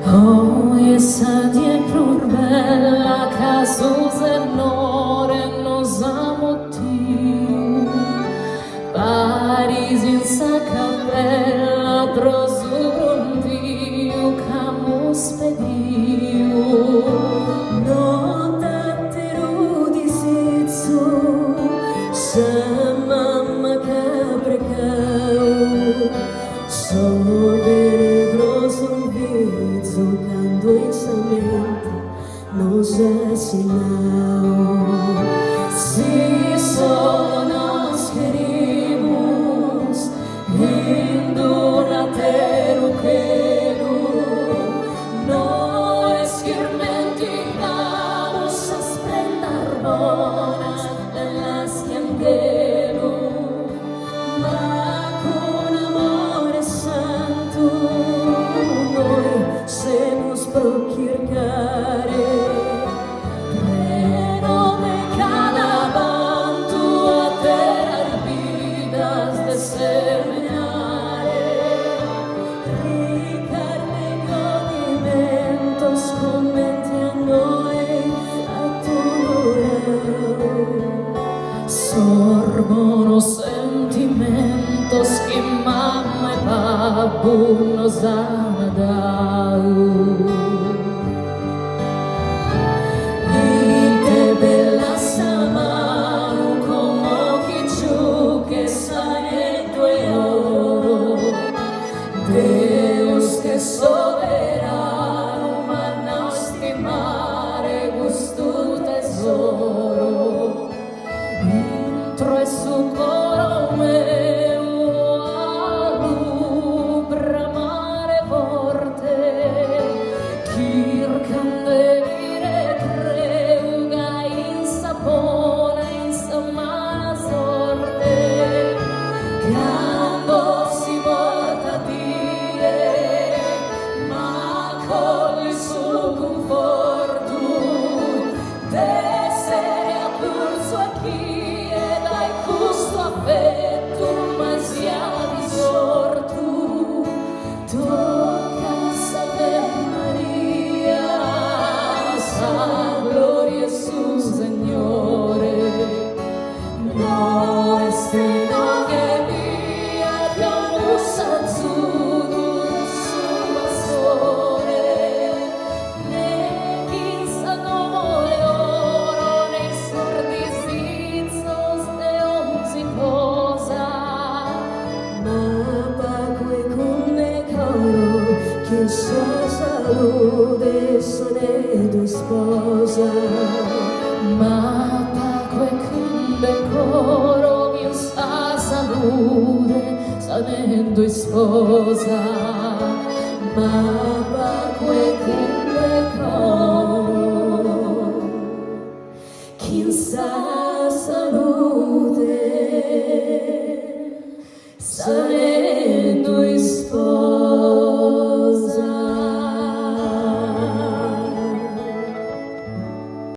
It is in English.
Oh, essa die plur bella casus nore nos amotiu Paris in sa capella prosubrondiu camus pediu Nota terudisitsu Sama caprecau Soberebroso viso Cando insamente nos assinau Si solo nos querimos Indo na terra quero No esquirmenti vamos a sprendar bonas De las canguero Ma con amore santo Noi semos procurare Pero de cada banto a ter vidas de seminare Ricarme godimentos comente a noi a tu Sorbono sentimentos que mamma e papu nos han dado Ite bella samanu como kichu que saneto e oro Deus que soberano ma não estimare gusto tesoro Intro e su coro meu alubra mare forte Circam venire creuga in sapone in sa mala sorte Quando si volta a dire ma cogli sul conforto d'essere a pulso a chi e dai custo affetto ma sia risorto tocca saper Maria sa gloria su Signore no estino che via camus azzurro su bastone ne chissà nove oro nei sordi sizzos de onzi cosa ma pague con me coro che sua salute sone tu sposa ma paco e cunde coro in sa salute sanendo sposa ma pague con me coro che sa salute sane